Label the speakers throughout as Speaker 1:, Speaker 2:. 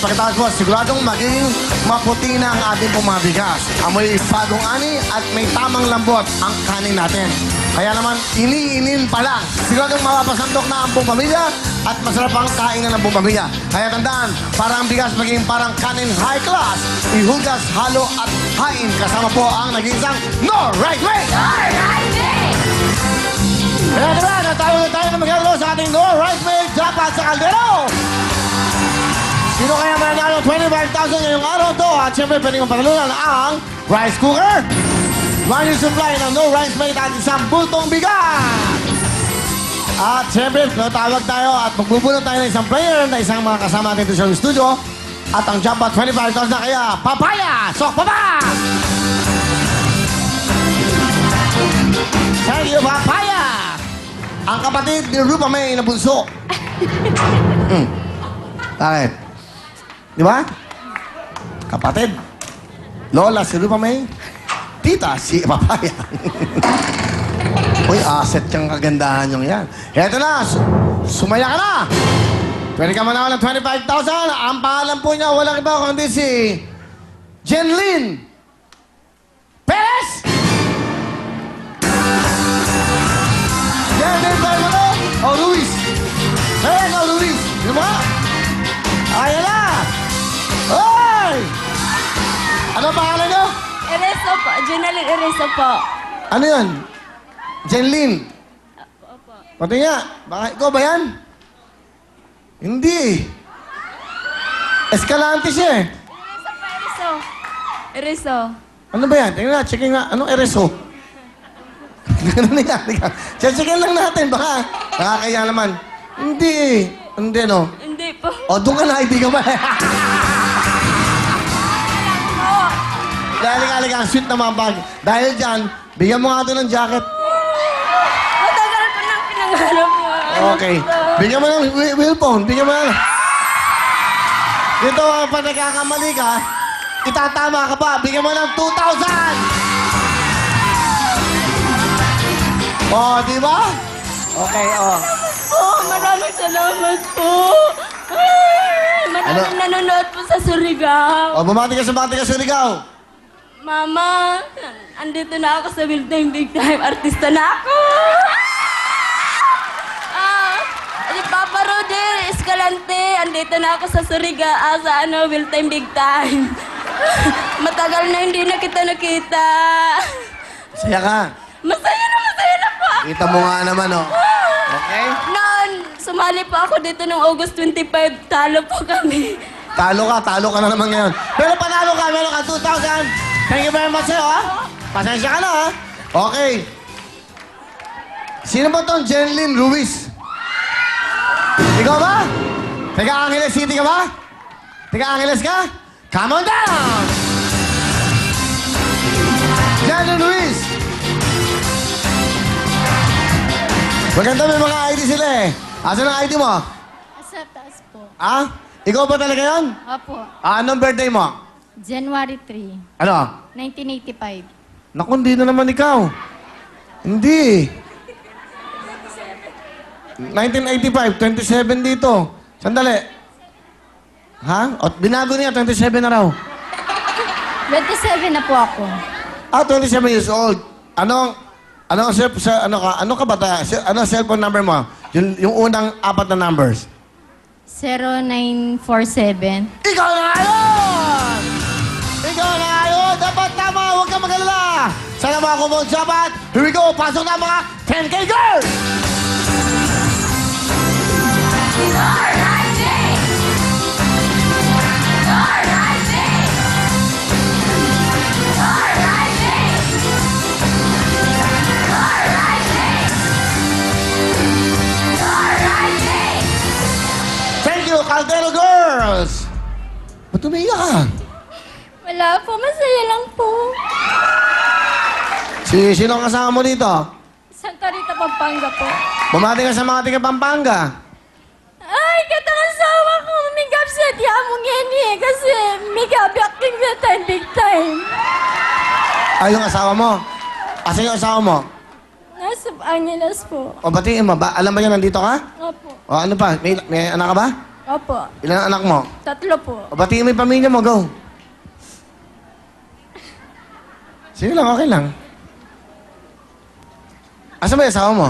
Speaker 1: Pagkatapos po, siguradong magiging maputi na ang ating pumabigas. Amoy bagong ani at may tamang lambot ang kanin natin. Kaya naman, iniinin pa lang. Siguradong mapapasandok na ang buong pamilya at masarap ang kainan ng buong pamilya. Kaya tandaan, para ang bigas maging parang kanin high class, ihugas, halo at hain. Kasama po ang nag-iisang No Right Way! Kaya diba, natalo na tayo na magkakaroon sa ating No Right Way Jackpot sa Caldero! Sino kaya mananalo 25,000 ngayong araw to? At syempre, pwede mong patalunan ang rice cooker, money supply ng No Rice Mate at isang bultong bigas! At syempre, natawag tayo at magbubunod tayo ng isang player na isang mga kasama natin dito sa studio. At ang jackpot 25,000 na kaya, Papaya! Sok Papa! Thank you, Papaya! Ang kapatid ni Rupa May na bunso. Bakit? Di ba? Kapatid. Lola si Rupa May. Tita si Papaya. Uy, asset yung kagandahan yung yan. Eto na, sumaya ka na. Pwede ka manawal ng 25,000. Ang pangalan po niya, walang iba kundi si Jenlyn Perez! Jenlyn Perez! O, Luis! Ayan, o, Luis! Di ba? Ayan na! Hoy! Ano pangalan niyo?
Speaker 2: Ereso po. Jenalyn Ereso po.
Speaker 1: Ano yun? Jenlyn?
Speaker 2: Opo.
Speaker 1: Pati nga, baka ikaw ba yan? Hindi. Escalante siya eh.
Speaker 2: Ereso po, Ereso. Ereso.
Speaker 1: Ano ba yan? Tingnan nga, checking nga. Anong ereso? Ano na yan? Checkin lang natin, baka nakakaya naman. Hindi. Hindi, no?
Speaker 2: Hindi po.
Speaker 1: O, doon ka na, hindi ka ba? Dahil ang sweet naman bag. Dahil dyan, bigyan mo nga ito ng jacket.
Speaker 2: Matagal ko nang pinangarap mo.
Speaker 1: Okay. Bigyan mo ng wheelphone. Bigyan mo ng... Dito, pag nagkakamali ka, itatama ka pa. Bigyan mo ng 2,000! Oh, di ba? Okay, oh.
Speaker 2: Maraming salamat po. Maraming nanonood po sa Surigao.
Speaker 1: Oh, bumati ka sa Surigao.
Speaker 2: Mama, andito na ako sa Will Time Big Time. Artista na ako. Papa Rudy Escalante, andito na ako sa Surigao sa Will Time Big Time. Matagal na hindi na kita nakita.
Speaker 1: Saya ka.
Speaker 2: Masaya na po.
Speaker 1: Kita mo nga naman, oh. Okay?
Speaker 2: Noon, sumali po ako dito noong August 25. Talo po kami.
Speaker 1: Talo ka na naman ngayon. Pero panalo ka, meron ka 2,000. Thank you very much sa'yo, ha? Pasensya ka na, ha? Okay. Sino ba itong Jenlyn Ruiz? Ikaw ba? Taga Angeles City ka ba? Taga Angeles ka? Come on down! Jenlyn Ruiz! Maganda may mga ID sila eh. Asan ang ID mo?
Speaker 3: Sa taas po.
Speaker 1: Ah? Ikaw ba talaga yun?
Speaker 3: Opo.
Speaker 1: Anong birthday mo?
Speaker 3: January 3,
Speaker 1: Ano?
Speaker 3: 1985.
Speaker 1: Naku, hindi na naman ikaw. Hindi. 1985, 27 dito. Sandali. Ha? O, binago niya, 27 na raw.
Speaker 3: 27 na po ako.
Speaker 1: Ah, 27 years old. Ano ka ba ta? Ano cellphone number mo? Yung unang 4 na numbers.
Speaker 3: 0947.
Speaker 1: Ikaw na ngayon! Ikaw na ngayon! Dapat tama! Huwag kang mag-alala! Sana mga kumong sabat! Here we go! Pasok na mga 10K girls! Thank you, Caldero girls! Ba't umiiyak ka?
Speaker 2: Wala po, masaya lang po.
Speaker 1: Sino ang kasama mo dito?
Speaker 2: Santa Rita, Pampanga po.
Speaker 1: Bumati ka sa mga tiga Pampanga.
Speaker 2: Ay, katang asawa ko, migap sa diya mong yan eh. Kasi migap acting na time, big time.
Speaker 1: Ay, yung asawa mo. Asan yung asawa mo?
Speaker 2: Nasa Angeles po.
Speaker 1: O, batiin mo. Alam ba niya nandito ka?
Speaker 2: Opo.
Speaker 1: O, ano pa? May anak ka ba?
Speaker 2: Opo.
Speaker 1: Ilan anak mo?
Speaker 2: 3 po.
Speaker 1: O, batiin mo yung pamilya mo, go. Sige lang, okay lang. Asa ba yung asawa mo?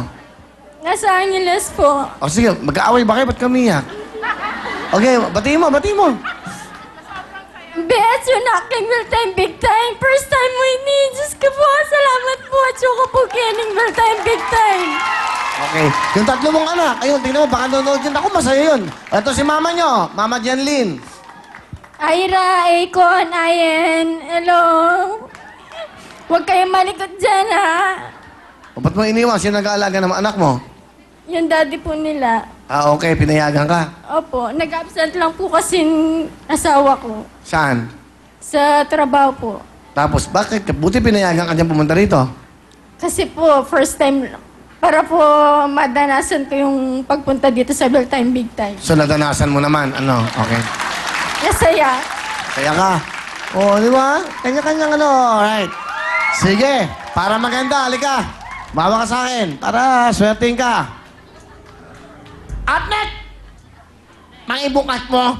Speaker 2: Nasa Angeles po.
Speaker 1: O sige, mag-aaway ba kayo? Ba't kami iyak? Okay, batiin mo, batiin mo.
Speaker 2: Bes, yung aking Will Time Big Time. First time mo ini. Diyos ko po, salamat po. At yung po kining Will Time Big Time.
Speaker 1: Okay. Yung 3 mong anak, ayun, tingnan mo, baka nanonood yun. Ako, masaya yun. Ito si mama nyo, Mama Janlyn.
Speaker 2: Ira, Akon, Ayen, hello. Huwag kayong malikot dyan, ha?
Speaker 1: O, ba't mo iniwan? Sino nag-aalaga ng anak mo?
Speaker 2: Yung daddy po nila.
Speaker 1: Ah, okay, pinayagan ka.
Speaker 2: Opo, nag-absent lang po kasi asawa ko.
Speaker 1: Saan?
Speaker 2: Sa trabaho po.
Speaker 1: Tapos, bakit? Buti pinayagan ka dyan pumunta rito.
Speaker 2: Kasi po, first time, para po madanasan ko yung pagpunta dito sa Will Time Big Time.
Speaker 1: So, nadanasan mo naman. Ano? Okay.
Speaker 2: Masaya.
Speaker 1: Kaya ka. O, di ba? Kanya-kanyang ano. Alright. Sige. Para maganda, halika. Mawa ka sa akin. Para swerting ka. Atlet! Mangibukas mo.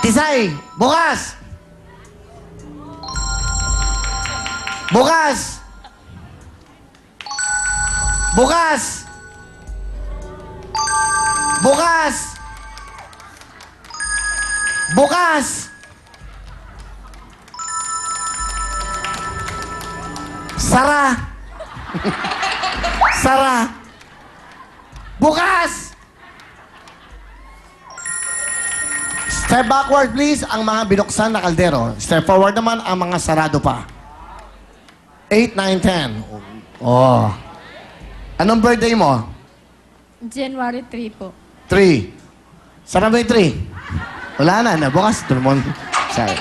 Speaker 1: Tisay, bukas! Bukas! Bukas! Bukas! Bukas! Sara! Sara! Bukas! Step backward, please, ang mga binuksan na kaldero. Step forward naman ang mga sarado pa. 8, 9, 10. Oh. Anong birthday mo?
Speaker 2: January 3 po.
Speaker 1: 3. Saan ba yung 3? Wala na. Bukas. Tulmon. Sorry.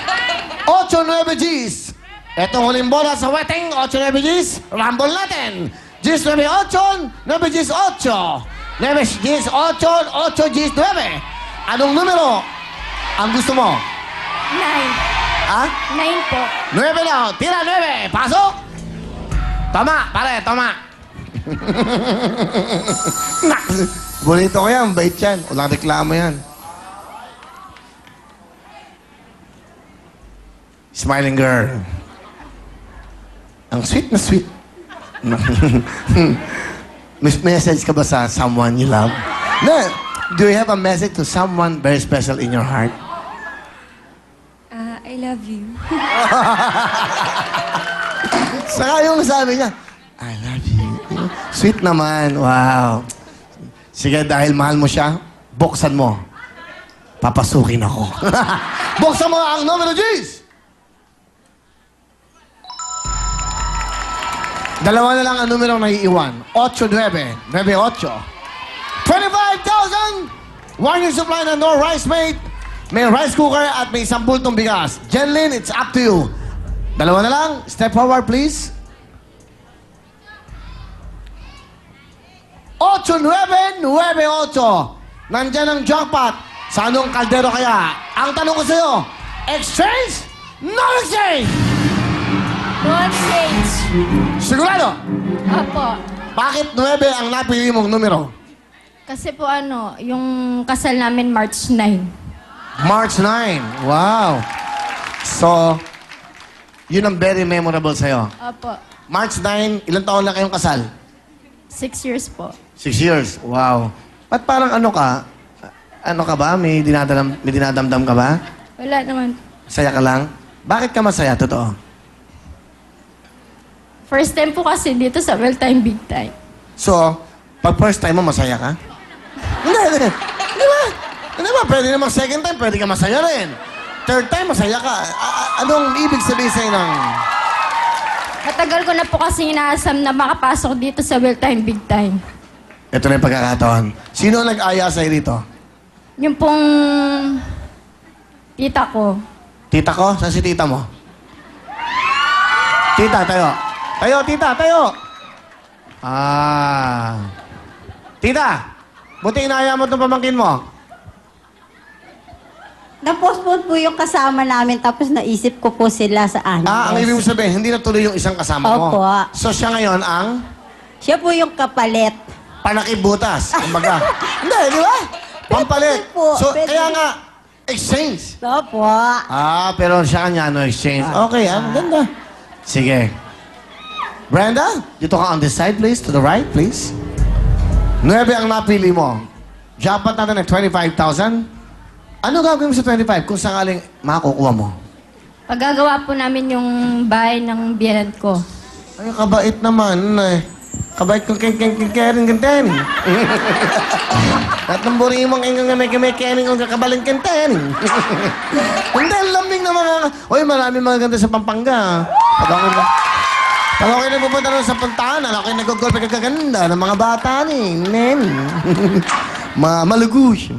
Speaker 1: 8, 9 Gs. Etong huling bola sa wedding. 8, 9 Gs. Rumble natin. Gs 9, 8. 9 Gs 8. 9 Gs 8. 8 Gs 9. Anong numero ang gusto mo?
Speaker 2: 9.
Speaker 1: Ha?
Speaker 2: 9 po.
Speaker 1: 9 na. Tira 9. Pasok. Tama. Pare, tama. Nak. Bonito ko yan. Bait yan. Walang reklamo yan. Smiling girl. Ang sweet na sweet. May message ka ba sa someone you love? No. Do you have a message to someone very special in your heart?
Speaker 2: I love you.
Speaker 1: Saka yung sabi niya, I love you. Sweet naman. Wow. Sige, dahil mahal mo siya, buksan mo. Papasukin ako. Buksan mo ang numero G's! Dalawa na lang ang numero naiiwan. 8-9. 9-8. 25,000! 1 year supply ng No Rice Mate. May rice cooker at may 10 bultong bigas. Jenlyn, it's up to you. Dalawa na lang. Step forward, please. 8-9-9-8. Nandyan ang jackpot. Sa anong kaldero kaya? Ang tanong ko sa'yo, exchange? No exchange!
Speaker 2: No change.
Speaker 1: Sigurado?
Speaker 2: Opo.
Speaker 1: Bakit 9 ang napili mong numero?
Speaker 2: Kasi po yung kasal namin March 9.
Speaker 1: March 9. Wow. So, yun ang very memorable sa'yo.
Speaker 2: Opo.
Speaker 1: March 9, ilang taon na kayong kasal?
Speaker 2: 6 years po.
Speaker 1: 6 years. Wow. Ba't parang ano ka? Ano ka ba? May dinadamdam ka ba?
Speaker 2: Wala naman.
Speaker 1: Saya ka lang? Bakit ka masaya? Totoo.
Speaker 2: First time po kasi dito sa Well Time Big Time.
Speaker 1: So, pag first time mo, masaya ka? Hindi. Di ba? Di ba? Pwede naman second time, pwede ka masaya rin. Third time, masaya ka. Anong ibig sabihin sa'yo ng...
Speaker 2: Matagal ko na po kasi inaasam na makapasok dito sa Well Time Big Time.
Speaker 1: Ito na yung pagkakataon. Sino ang nag-aya sa'yo dito?
Speaker 2: Yung pong tita ko.
Speaker 1: Tita ko? Saan si tita mo? Tita, tayo. Tayo, tita, tayo. Tita, buti inaya mo itong pamangkin mo.
Speaker 4: Na-postpone po yung kasama namin tapos naisip ko po sila sa Angeles.
Speaker 1: Ang ibig mo sabihin, hindi natuloy yung isang kasama mo.
Speaker 4: Opo.
Speaker 1: So siya ngayon ang...
Speaker 4: Siya po yung kapalit.
Speaker 1: panakibutas. Kumbaga. Hindi, di ba? Pampalit.
Speaker 4: Pwede po,
Speaker 1: So,
Speaker 4: pwede.
Speaker 1: kaya nga, exchange.
Speaker 4: Opo.
Speaker 1: Pero siya kanya, no exchange. Okay, ang ganda. Sige. Brenda, dito ka on this side, please. To the right, please. 9 ang napili mo. Jackpot natin ng 25,000. Ano gagawin mo sa 25 kung sakaling makukuha mo?
Speaker 3: Pagagawa po namin yung bahay ng biyanan ko.
Speaker 1: Ay, kabait naman. Kabait kong keng-keng-keng-kering ganten. At nang buri mong keng-keng-keng-keng kong kakabaling kenten. Hindi, lambing na mga... Uy, marami mga ganda sa Pampanga. Pag ako na pupunta doon sa puntahan, ako yung nag-golpe kagaganda ng mga bata ni Nen. Malagush.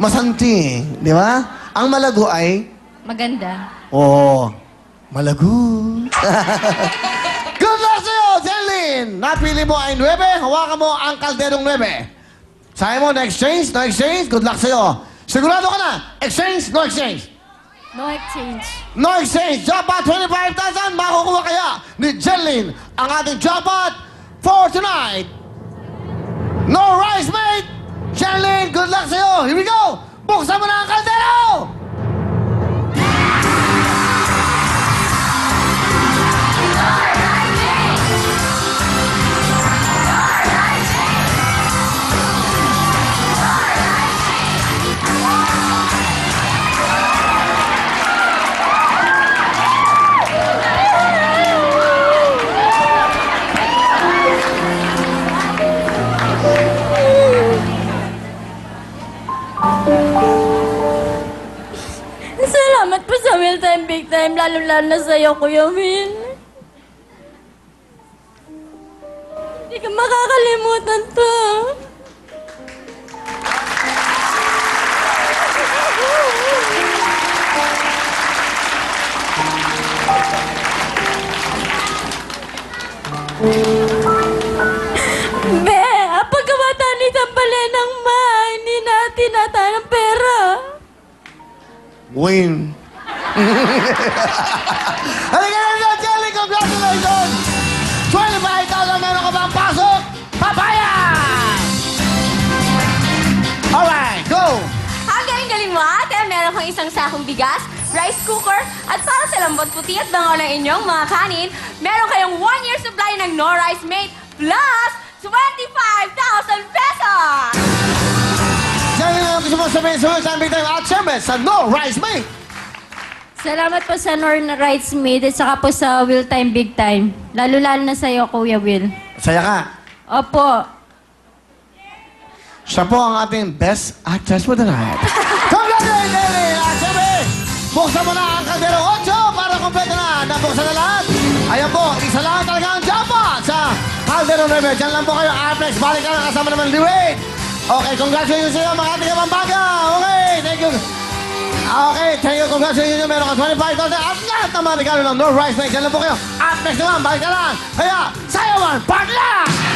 Speaker 1: Masanti. Di ba? Ang malago ay...
Speaker 3: Maganda.
Speaker 1: Oo. Malago. Good luck sa'yo, Jeline! Napili mo ay 9. Hawakan mo ang kalderong 9. Sabi mo, no exchange? No exchange? Good luck sa'yo. Sigurado ka na? Exchange? No exchange?
Speaker 3: No exchange.
Speaker 1: No exchange. Jackpot 25,000. Makukuha kaya ni Jeline ang ating jackpot for tonight. No rice, mate! Jeline, good luck sa'yo. Here we go! Buksan mo na ang kaldero!
Speaker 2: Salamat po sa Will Time Big Time, lalo-lalo na sa'yo, Kuya Will. Hindi ka makakalimutan to. Be, pagkabata ni Tampalen ng ma, hindi natin nata ng pera.
Speaker 1: Win. Halika na dyan, Jelly! Congratulations! 25,000 meron ka bang pasok? Papaya! Alright, go!
Speaker 2: Ang galing-galing mo, ate. Meron kang isang sakong bigas, rice cooker, at para sa lambot puti at bango ng inyong mga kanin, meron kayong 1-year supply ng No Rice Mate plus 25,000 pesos!
Speaker 1: Jelly, ano gusto mo sabihin sa Will Time Big Time at siyempre sa No Rice Mate?
Speaker 3: Salamat po sa Norn Rights Made at saka po sa Will Time Big Time. Lalo-lalo na sa'yo, Kuya Will.
Speaker 1: Saya ka.
Speaker 3: Opo.
Speaker 1: Siya po ang ating best actress for the night. Congratulations, Jelly! At siyempre, buksan mo na ang kaldero 8 para kompleto na. Nabuksan na lahat. Ayan po, isa lang talaga ang jackpot sa kaldero 9. Diyan lang po kayo. Apex, balik ka na kasama naman ni Wade. Okay, congratulations sa iyo, mga ating Pampanga. Okay, thank you. Okay, thank you. Congratulations. Meron ka 25,000 at lahat ng mga regalo ng No Rice Mate. Diyan lang po kayo. Apex naman, balik ka lang. Kaya, sayawan, partner!